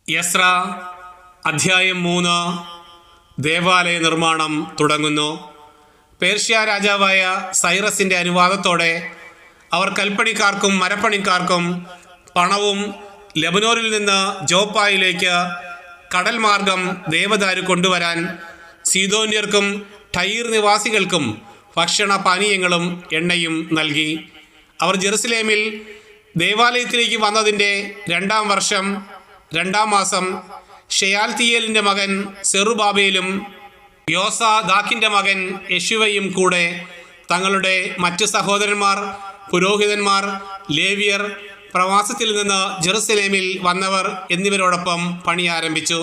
എസ്ര അധ്യായം 3 ദേവാലയ നിർമ്മാണം തുടങ്ങുന്നു. പേർഷ്യ രാജാവായ സൈറസിൻ്റെ അനുവാദത്തോടെ അവർ കൽപ്പണിക്കാർക്കും മരപ്പണിക്കാർക്കും പണവും ലെബനോനിൽ നിന്ന് ജോപ്പായിലേക്ക് കടൽ മാർഗം ദേവദാരു കൊണ്ടുവരാൻ സീദോന്യർക്കും ടൈർ നിവാസികൾക്കും ഭക്ഷണ പാനീയങ്ങളും എണ്ണയും നൽകി. അവർ ജെറുസലേമിൽ ദേവാലയത്തിലേക്ക് വന്നതിൻ്റെ 2-ാം വർഷം 2-ാം മാസം ഷെയാൽതീയേലിൻ്റെ മകൻ സെറുബാബേലും യോസാദാക്കിൻ്റെ മകൻ യെശുവയും കൂടെ തങ്ങളുടെ മറ്റു സഹോദരന്മാർ, പുരോഹിതന്മാർ, ലേവ്യർ, പ്രവാസത്തിൽ നിന്ന് ജെറുസലേമിൽ വന്നവർ എന്നിവരോടൊപ്പം പണി ആരംഭിച്ചു.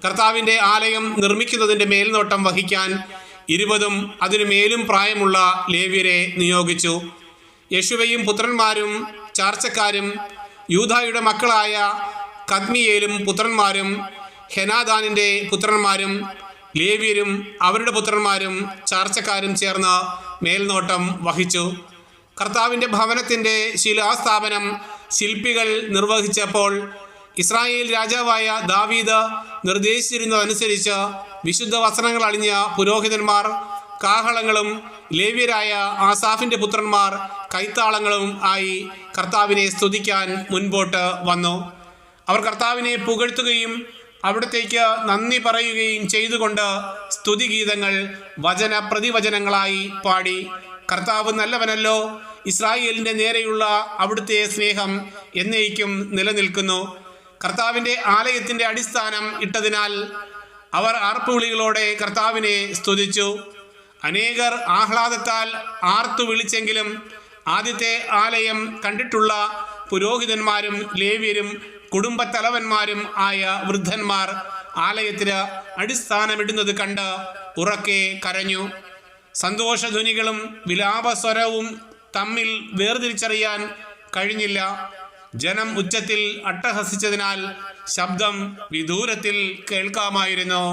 കർത്താവിൻ്റെ ആലയം നിർമ്മിക്കുന്നതിൻ്റെ മേൽനോട്ടം വഹിക്കാൻ 20 അതിനുമേലും പ്രായമുള്ള ലേവ്യരെ നിയോഗിച്ചു. യെശുവയും പുത്രന്മാരും ചാർച്ചക്കാരും യൂദായുടെ മക്കളായ കദ്മിയേലും പുത്രന്മാരും ഹെനാദാനിൻ്റെ പുത്രന്മാരും ലേവ്യരും അവരുടെ പുത്രന്മാരും ചാർച്ചക്കാരും ചേർന്ന് മേൽനോട്ടം വഹിച്ചു. കർത്താവിൻ്റെ ഭവനത്തിൻ്റെ ശിലാസ്ഥാപനം ശില്പികൾ നിർവഹിച്ചപ്പോൾ ഇസ്രായേൽ രാജാവായ ദാവീദ് നിർദ്ദേശിച്ചിരുന്നതനുസരിച്ച് വിശുദ്ധ വസ്ത്രങ്ങൾ അണിഞ്ഞ പുരോഹിതന്മാർ കാഹളങ്ങളും ലേവ്യരായ ആസാഫിൻ്റെ പുത്രന്മാർ കൈത്താളങ്ങളും ആയി കർത്താവിനെ സ്തുതിക്കാൻ മുൻപോട്ട് വന്നു. അവർ കർത്താവിനെ പുകഴ്ത്തുകയും അവിടത്തേക്ക് നന്ദി പറയുകയും ചെയ്തുകൊണ്ട് സ്തുതിഗീതങ്ങൾ വചന പ്രതിവചനങ്ങളായി പാടി. കർത്താവ് നല്ലവനല്ലോ, ഇസ്രായേലിൻ്റെ നേരെയുള്ള അവിടുത്തെ സ്നേഹം എന്നേക്കും നിലനിൽക്കുന്നു. കർത്താവിൻ്റെ ആലയത്തിൻ്റെ അടിസ്ഥാനം ഇട്ടതിനാൽ അവർ ആർപ്പുവിളികളോടെ കർത്താവിനെ സ്തുതിച്ചു. അനേകർ ആഹ്ലാദത്താൽ ആർത്തു വിളിച്ചെങ്കിലും ആദ്യത്തെ ആലയം കണ്ടിട്ടുള്ള പുരോഹിതന്മാരും ലേവ്യരും കുടുംബത്തലവന്മാരും ആയ വൃദ്ധന്മാർ ആലയത്തിന് അടിസ്ഥാനമിടുന്നത് കണ്ട് ഉറക്കെ കരഞ്ഞു. സന്തോഷധ്വനികളും വിലാപസ്വരവും തമ്മിൽ വേർതിരിച്ചറിയാൻ കഴിഞ്ഞില്ല. ജനം ഉച്ചത്തിൽ അട്ടഹസിച്ചതിനാൽ ശബ്ദം വിദൂരത്തിൽ കേൾക്കാമായിരുന്നു.